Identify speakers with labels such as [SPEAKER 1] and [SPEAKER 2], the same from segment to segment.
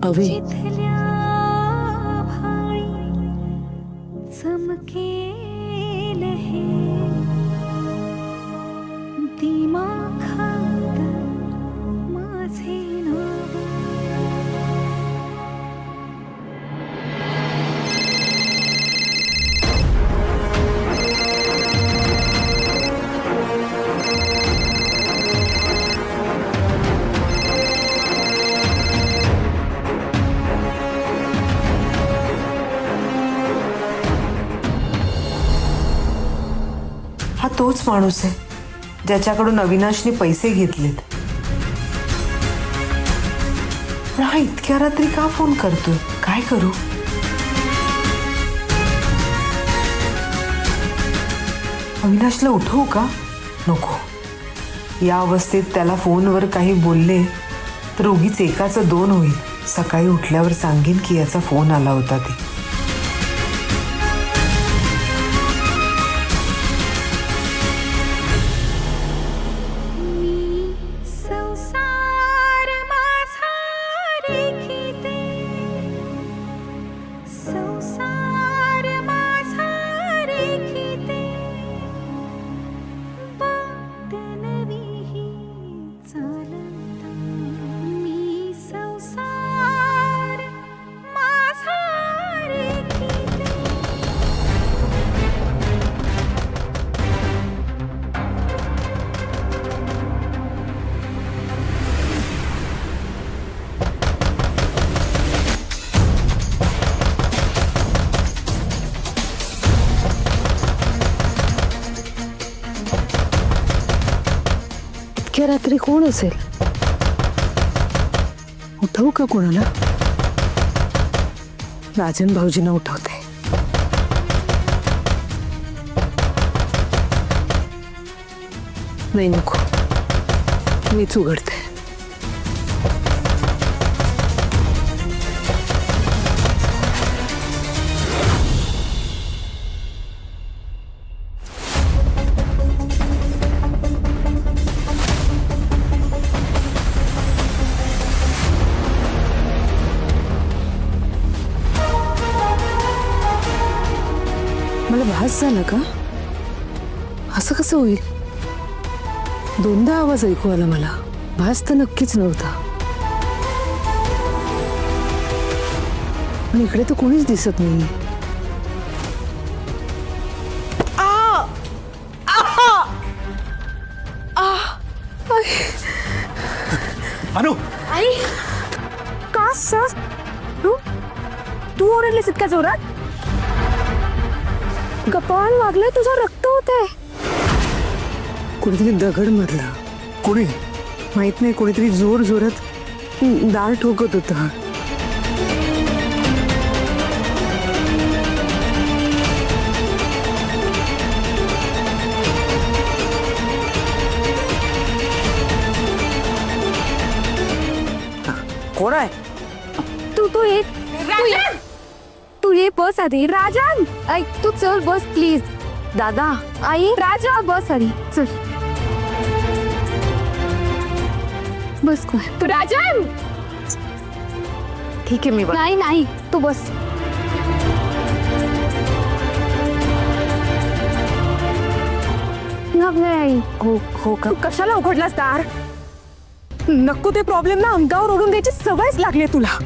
[SPEAKER 1] Away
[SPEAKER 2] हा तोच माणूस आहे ज्याच्याकडून अविनाशने पैसे घेतलेत. पण हा इतक्या रात्री का फोन करतोय? काय करू? अविनाशला उठवू का? नको. या अवस्थेत त्याला फोनवर काही बोलले तर उगीच एकाचं दोन होईल. सकाळी उठल्यावर सांगेन की याचा फोन आला होता ते.
[SPEAKER 1] इतक्या रात्री कोण असेल? उठवू का कोणाला? राजन भाऊजींना उठवते. नाही नको, मीच उघडते. मला भास झाला का? असं कसं होईल? दोनदा आवाज ऐकू आला मला. भास तर नक्कीच नव्हता. पण इकडे तर कोणीच दिसत नाही.
[SPEAKER 3] अनु,
[SPEAKER 1] आई का सस? तू ओरडलीस इतक्या जोरात? कपाळ लागलंय, तुझं रक्त होतंय. कोणीतरी दगड मारला.
[SPEAKER 3] कोणी?
[SPEAKER 1] माहित नाही, कोणीतरी जोर जोरात दार ठोकत होता.
[SPEAKER 2] कोण आहे?
[SPEAKER 4] तू ये बस आधी. राजन ऐक, तू चल बस प्लीज. दादा आई राजा बस आधी चल. बस को तू. राजन
[SPEAKER 1] ठीक आहे, मी
[SPEAKER 4] नाही नाही तू बस. नाही
[SPEAKER 1] हो का?
[SPEAKER 4] कशाला उघडलास दार? नको ते प्रॉब्लेम ना अंगावर ओढून द्यायची सवयच लागली तुला.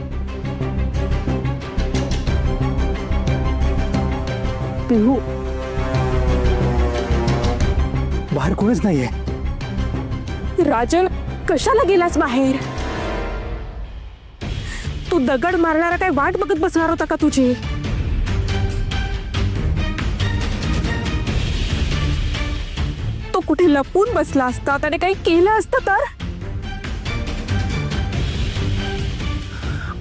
[SPEAKER 1] पिहू,
[SPEAKER 3] बाहेर कोणीच नाहीये.
[SPEAKER 4] राजन कशाला गेलास बाहेर? तू दगड मारणारा काय वाट बघत बसणार होता का तुझी? तो कुठे लपून बसला असता, त्याने काही केलं असतं तर?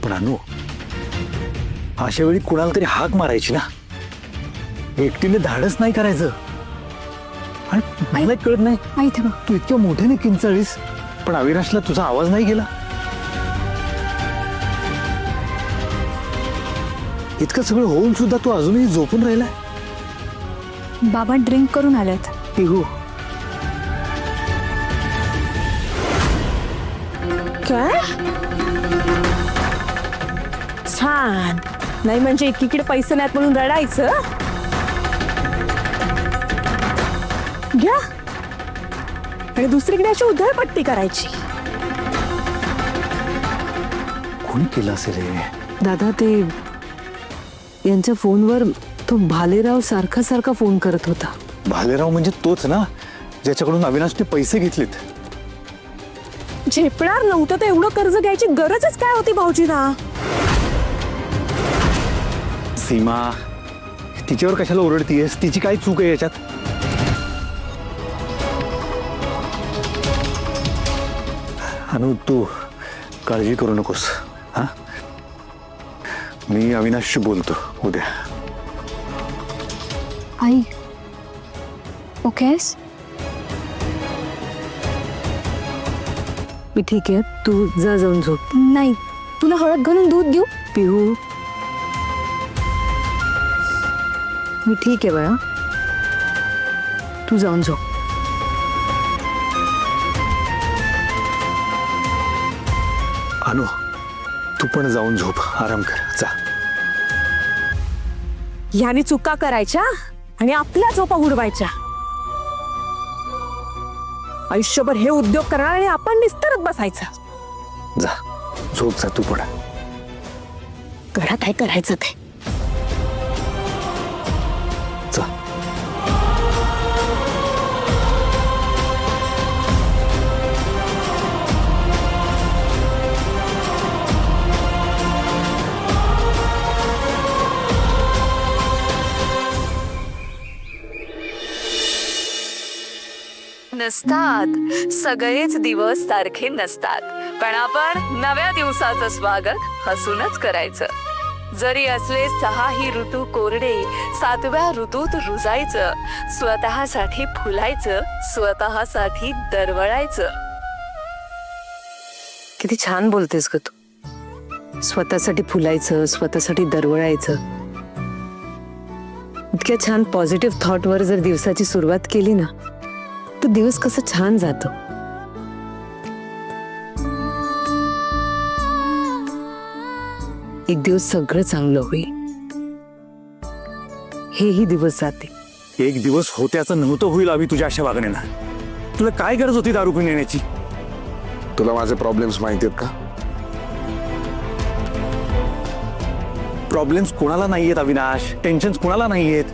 [SPEAKER 3] पण अनु, अशा वेळी कुणाला तरी हाक मारायची ना. एकटीने धाडस नाही करायचं. आणि मला कळत नाही,
[SPEAKER 4] माहिती बघ
[SPEAKER 3] तू इतक्या मोठ्याने किंचाळीस पण अविनाशला तुझा आवाज नाही गेला. इतकं सगळं होऊन सुद्धा तू अजूनही झोपून राहिलाय.
[SPEAKER 4] बाबा ड्रिंक करून आलेत.
[SPEAKER 3] पिहू,
[SPEAKER 4] काय?
[SPEAKER 5] छान. नाही म्हणजे एकीकडे पैसे नाहीत म्हणून रडायचं. घ्या. आणि दुसरीकडे अशी उधळपट्टी करायची.
[SPEAKER 3] कोणी केलं असेल हे?
[SPEAKER 1] दादा ते यांच्या फोनवर तो भालेराव सारखा सारखा फोन करत होता.
[SPEAKER 3] भालेराव म्हणजे तोच ना ज्याच्याकडून अविनाशने पैसे घेतलेत.
[SPEAKER 5] झेपणार नव्हतं तर एवढं कर्ज घ्यायची गरजच काय होती भाऊजींना.
[SPEAKER 3] सीमा, तिच्यावर कशाला ओरडतीयस? तिची काय चूक आहे याच्यात? अनु, तू काळजी करू नकोस. हा, मी अविनाशशी बोलतो उद्या.
[SPEAKER 4] आई ओकेस?
[SPEAKER 1] मी ठीक आहे, तू जा जाऊन झोप.
[SPEAKER 4] नाही, तुला हळद घालून दूध देऊ?
[SPEAKER 1] पिहू, मी ठीक आहे बाळा, तू जाऊन झोप.
[SPEAKER 3] अनु, तू पण जाऊन झोप, आराम कर, जा.
[SPEAKER 5] ह्यानी चुका करायच्या आणि आपल्या झोपा उडवायच्या. आयुष्यभर हे उद्योग करणार आणि आपण निस्तरत बसायचं.
[SPEAKER 3] जा, झोप जा तू पण.
[SPEAKER 5] करा काय करायचं ते.
[SPEAKER 3] जा.
[SPEAKER 6] नसतात, सगळेच दिवस सारखे नसतात, पण आपण नव्या दिवसाचं स्वागत हसूनच करायचं. जरी असले 6ही ऋतू कोरडे, 7व्या ऋतूत रुजायचं, स्वतःसाठी फुलायचं, स्वतःसाठी दरवळायचं.
[SPEAKER 1] किती छान बोलतेस ग तू. स्वतःसाठी फुलायचं, स्वतःसाठी दरवळायचं. इतक्या छान पॉझिटिव्ह थॉटवर जर दिवसाची सुरुवात केली ना, तो दिवस कसा छान जातो. एक दिवस सगळं चांगलं होईल. हेही दिवस जाते.
[SPEAKER 3] एक दिवस होत्याचं नव्हतं होईल अभि तुझ्या अशा वागण्यानं. तुला काय गरज होती दारू पिऊन येण्याची?
[SPEAKER 7] तुला माझे प्रॉब्लेम्स माहिती आहेत का?
[SPEAKER 3] प्रॉब्लेम्स कोणाला नाहीयेत अविनाश, टेन्शन्स कोणाला नाहीयेत.